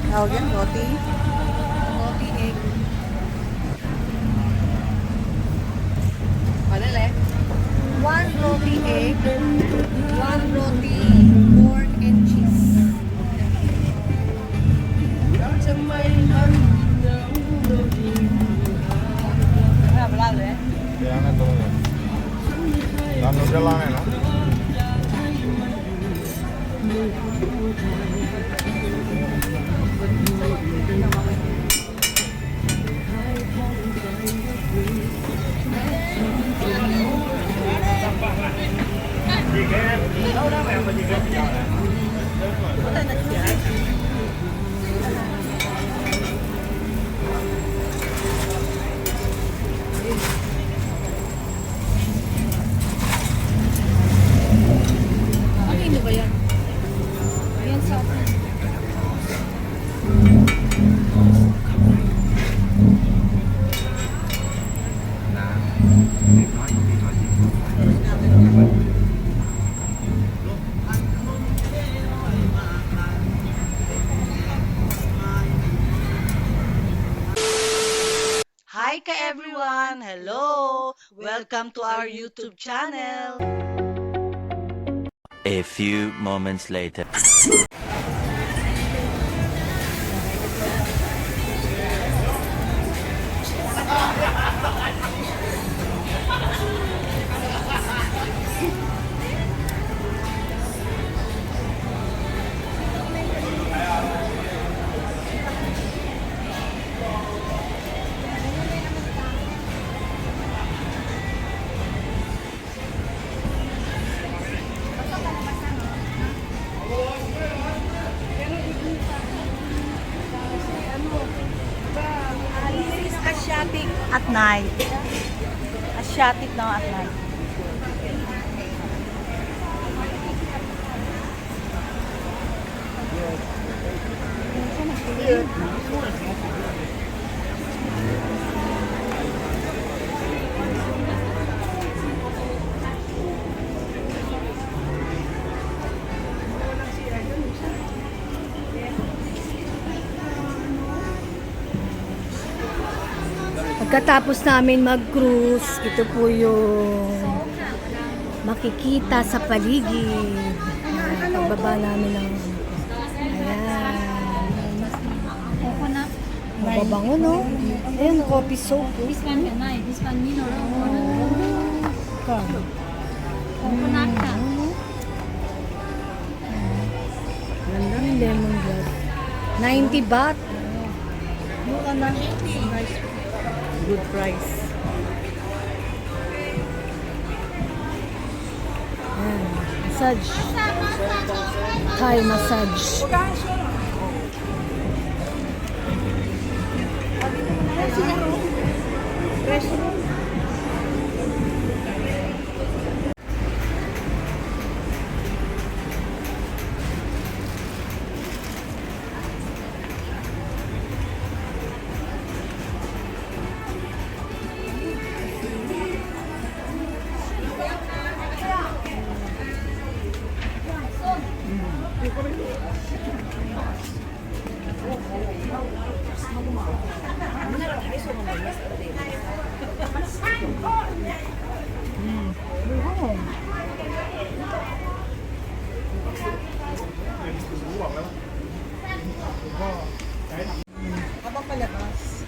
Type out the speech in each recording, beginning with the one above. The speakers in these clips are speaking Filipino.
Tawag yan, roti. Roti egg. Panel eh. 1 roti egg, 1 roti pork and cheese. Wala eh. Kaya nga ito mo. Noodle lang eh, no? Ano ba yan? Ayan sa atin. Hi ka everyone! Hello! Welcome to our YouTube channel! A few moments later. This is Asiatic at night. Asiatic now at night. Pagkatapos namin mag-cruise, ito po yung makikita sa paligid. Pagbaba namin ng ayan. Mababango, no? Ayan, coffee soap. This one nice. This one mineral water. Come. Coconut. Ganda ng lemongrass. 90 baht. Mura na. Nice. Good price. Ayan. Massage. Thai massage. Habang palabas.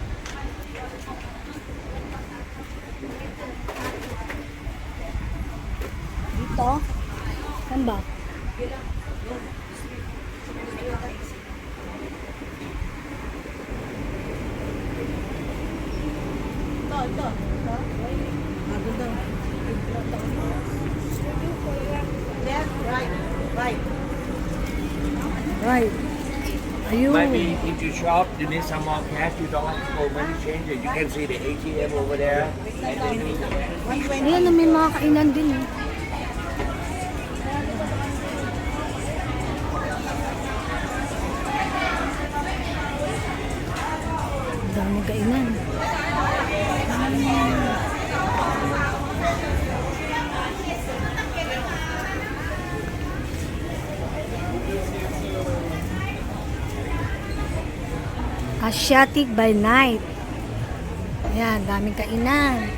Dito? Saan ba? Ito. Maganda. Left, right. Right. Right. Ayun. Maybe if you shop, you need some more cash, you don't have to go money change it. You can see the ATM over there. And then you Ayan, may mga kainan din. Eh. Ang daming kainan. Asiatic by night. Ayan, daming kainan.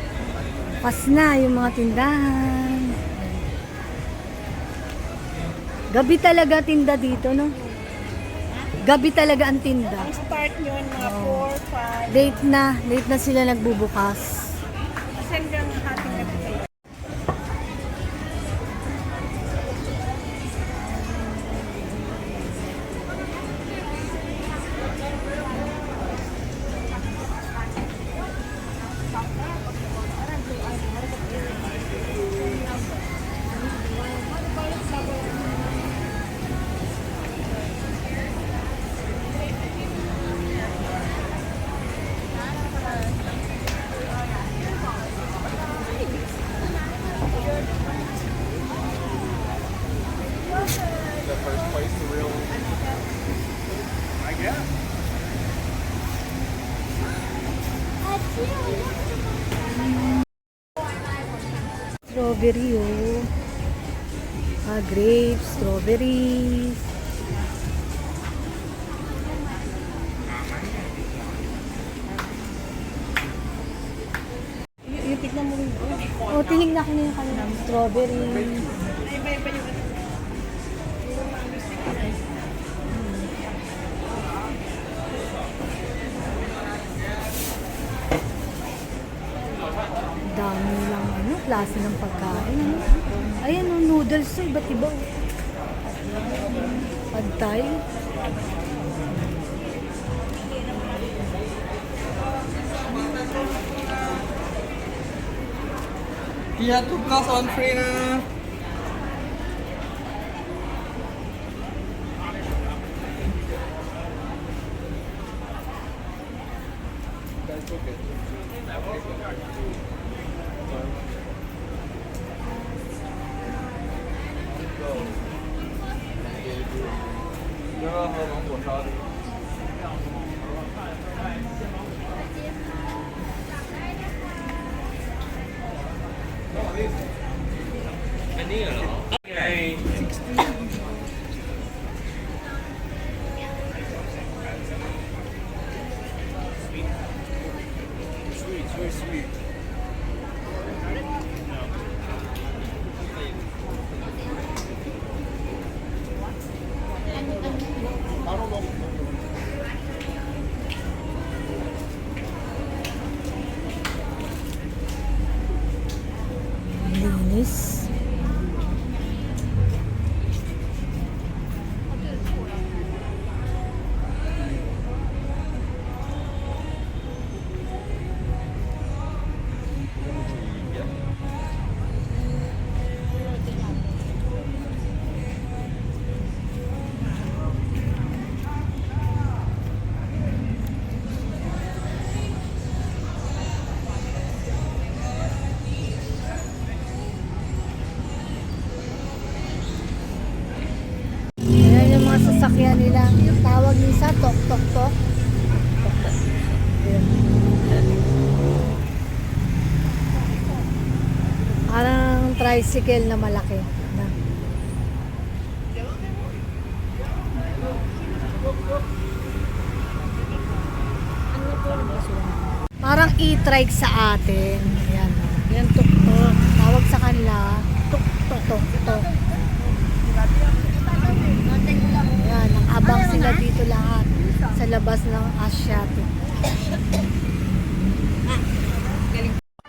Pas na yung mga tindahan. Gabi talaga tinda dito, no? Gabi talaga ang tinda. Ang start nyo, mga 4, 5. Late na sila nagbubukas. Kasi hanggang hating gabi kayo. Strawberry, oh. Grapes, strawberries. Yung tignan mo rin. Oh, tinignan ko na yung kanina. Strawberry. Iba-iba yung Dami lang, klase ng pagkain. Ayan, oh, noodles, oh, iba't iba. Pad Thai. Iya, 2 plus 1 free na. Linis. Ayan yung mga sasakyan nila. Tawag nisa, tok, tok, tok. Ayan. Parang tricycle na malaki. Na. Parang e-trike sa atin. Ayan. Yan, tok, tok. Tawag sa kanila, tok, tok, tok, tok. Ayan, nakabang sila dito lahat sa labas ng Asiatic.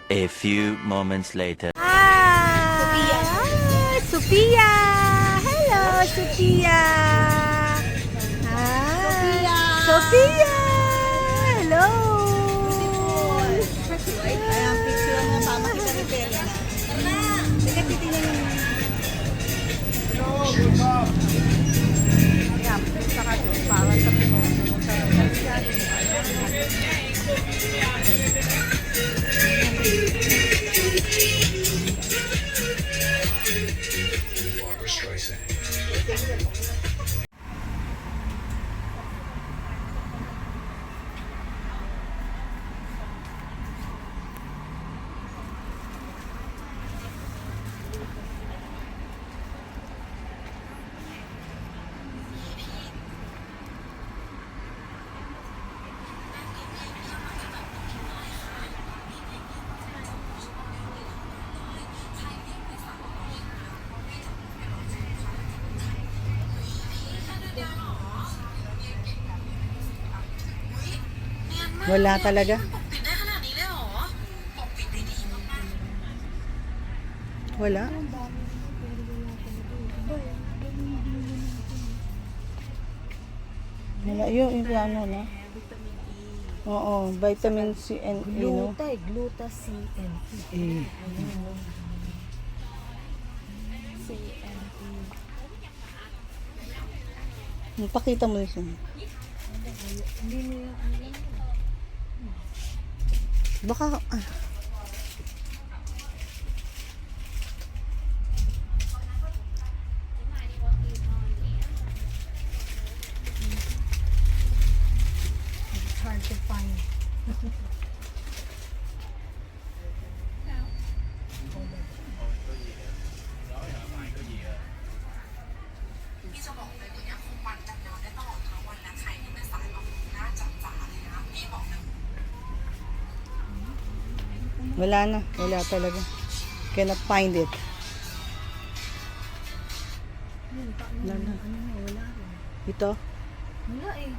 A few moments later. Hi! Sophia! Hello, Sophia! Hi! Sophia! Hello! Ayan, picture mo tama kita ni Pela. Sige, titingnan mo. Ayan, saka doon, para sa Pinoy. Wala talaga. Wala. Wala yung ano na. Oo, vitamin C and E, no? Gluta C and E. Pakita mo yun. Baka, hard to find. wala na. Wala talaga. Cannot find it. Wala na. Ito? Wala eh.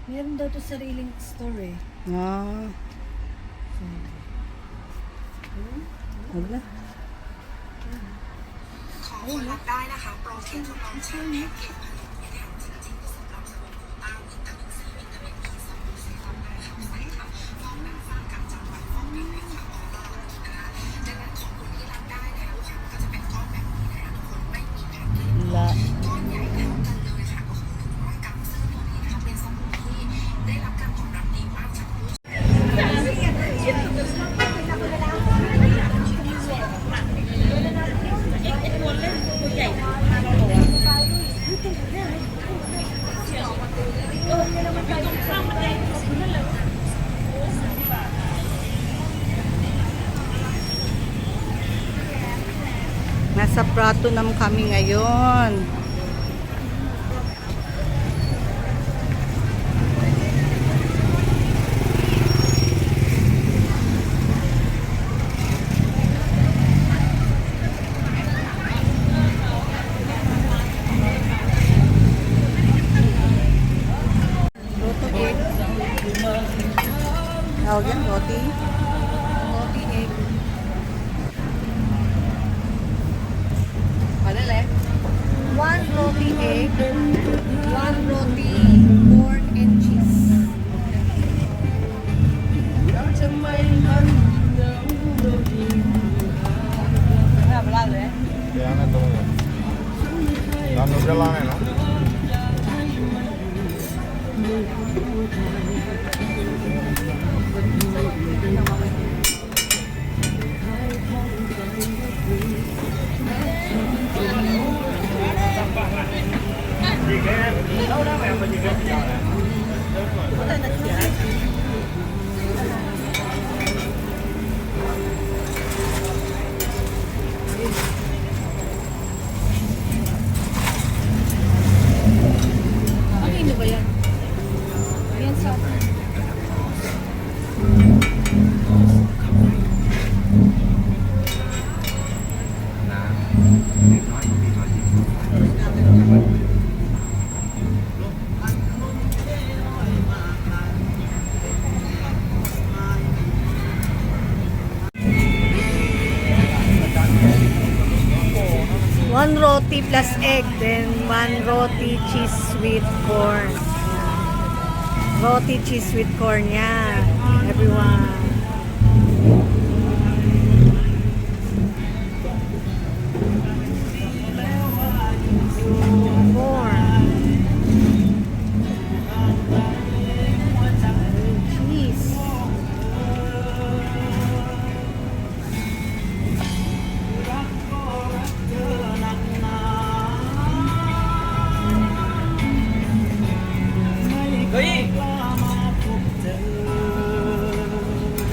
Meron daw to sariling store eh. Ah. Wala. ขอคนรับได้นะคะโปรเทนทดลองใช้แพ็กเกจผลิตมีแถมจริงๆสำหรับสบู่โกต้าวิตามินซีวิตามินอีสบู่เซรั่มได้ขับใสค่ะฟอกหน้าฝ้ากระจับหลังฟอกผิวในค่ะออร่านะคะดังนั้นของคนที่รับได้นะคะลูกค้าก็จะเป็นก้อนแบบนี้นะคะทุกคนไม่มีแพ็กเกจ La. ก้อนใหญ่เท่ากันเลยค่ะก็คือ100 กรัมซึ่งตัวนี้นะคะเป็นสบู่ที่ได้รับการตอบรับดีมากจากผู้ Nasa Prato naman kami ngayon. Roto egg. Tawag yan, roti. Roti egg. One roti egg, one roti corn and cheese. Kaya nga ito mo. Nanoodle lang eh, no? Ano ba yan? Yan sa One roti plus egg, then one roti cheese with corn. Roti cheese with corn, yeah. Everyone. Corn. Cheese.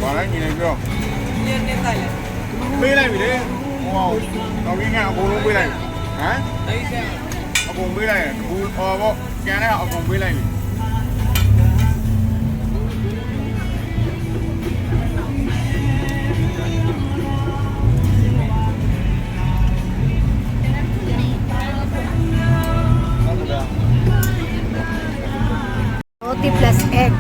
Còn đấy, nhìn này chưa? Bê này phải đi. Wow. Tao nghĩ ngạc bố luôn bê này. Hả? Ở vùng bê này. Bố, cái này ở vùng bê này. roti plus egg.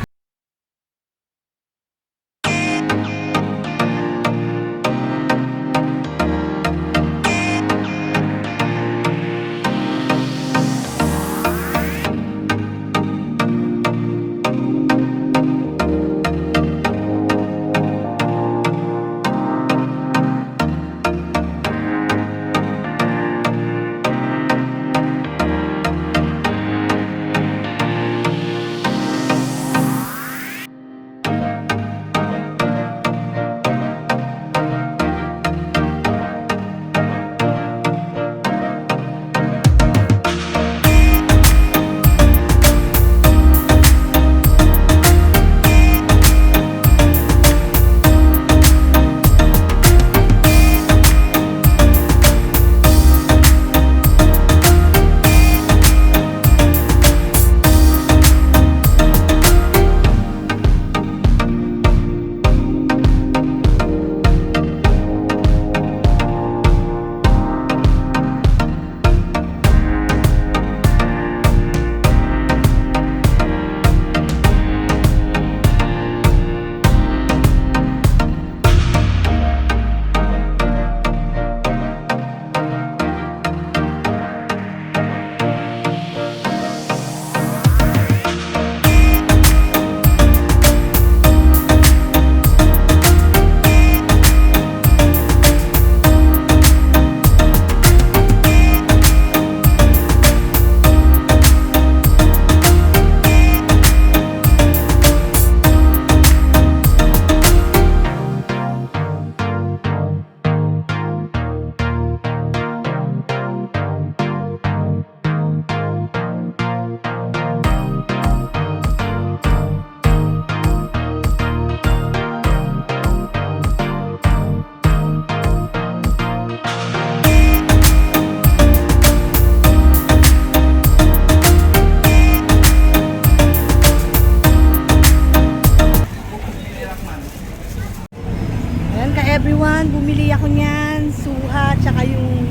Ayan ka everyone, bumili ako niyan, suha, tsaka yung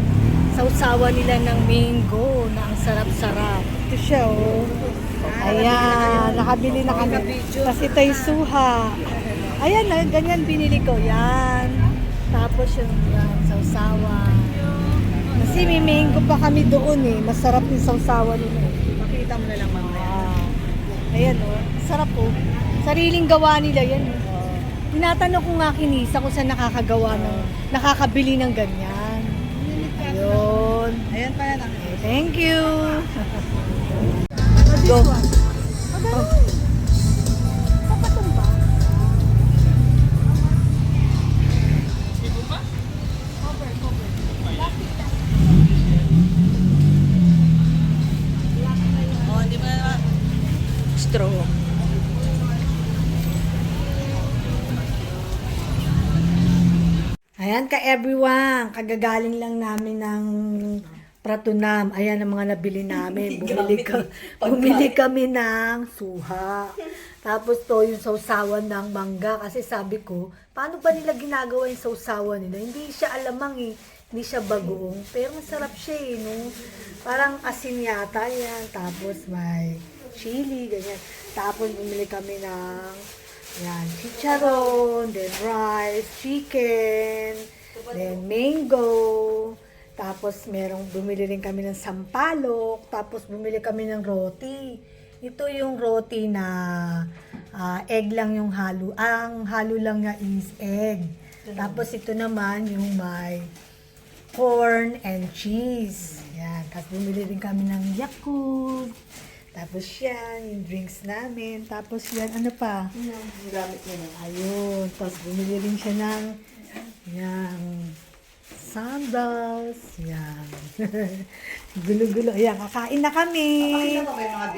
sausawa nila ng mango na ang sarap-sarap. Ito siya oh. Ayan, nakabili na kami. Kasi ito yung suha. Ayan na, ganyan binili ko. Yan. Tapos yung sausawa. Kasi may mango pa kami doon eh. Masarap yung sausawa nila. Makita mo na lang mamaya. Ayan oh, sarap oh. Sariling gawa nila yan. Tinatanong ko nga kinisa kung saan nakakabili ng ganyan. Ayun. Ayan pa yan. Thank you. Go. Oh, hindi mo na straw. Ayan ka everyone, kagagaling lang namin ng Pratunam. Ayan ang mga nabili namin. Bumili kami ng suha. Tapos to yung sausawan ng mangga. Kasi sabi ko, paano ba nila ginagawa yung sausawan nila? Hindi siya alamang eh. Hindi siya bagoong. Pero masarap siya eh. No? Parang asin yata yan. Tapos may chili, ganyan. Tapos bumili kami ng yan, chicharon, then rice, chicken, then mango. Tapos bumili rin kami ng sampalok. Tapos bumili kami ng roti. Ito yung roti na egg lang yung halo. Ang halo lang niya is egg. Tapos ito naman yung may corn and cheese. Yan. Tapos bumili rin kami ng Yakult. Tapos yan, yung drinks namin. Tapos yan, ano pa? Yung gamit mo na. Ayun. Tapos bumili rin siya ng yan, sandals. Yan. Gulo-gulo. Ayan, kakain na kami.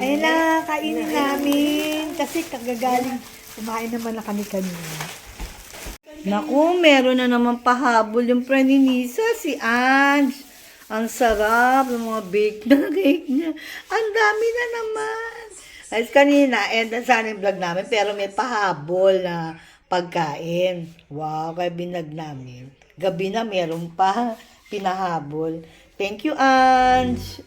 Ayun na, kainin namin. Kasi kagagaling, kumain naman na kami kanina. Naku, meron na naman pahabol yung friend ni Nisa, si Ange. Ang sarap ng mga baked na cake niya. Ang dami na naman. Guys, kanina, sana yung vlog namin, pero may pahabol na pagkain. Wow, kaya binag namin. Gabi na meron pa pinahabol. Thank you, Ange.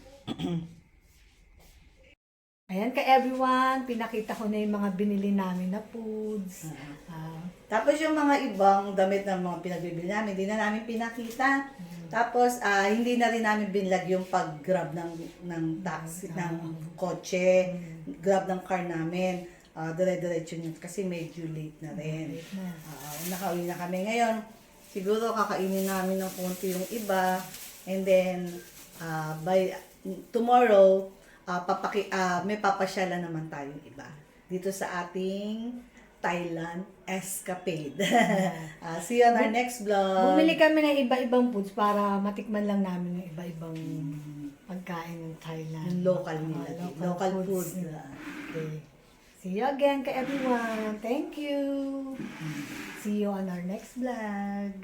Ayan ka everyone, pinakita ko na yung mga binili namin na foods. Tapos yung mga ibang damit ng mga pinagbibili namin, hindi na namin pinakita. Tapos hindi na rin namin binlag yung pag-grab ng taxi, ng kotse, grab ng car namin. Dire-diretso yun kasi medyo late na rin. Nakauwi na kami ngayon. Siguro kakainin namin ng konti yung iba. And then, by tomorrow, may papasyalan naman tayong iba. Dito sa ating Thailand escapade. See you on our next vlog. Bumili kami ng iba-ibang foods para matikman lang namin yung iba-ibang pagkain ng Thailand. Yung local nila. Local food. Okay. See you again ka everyone. Thank you. See you on our next vlog.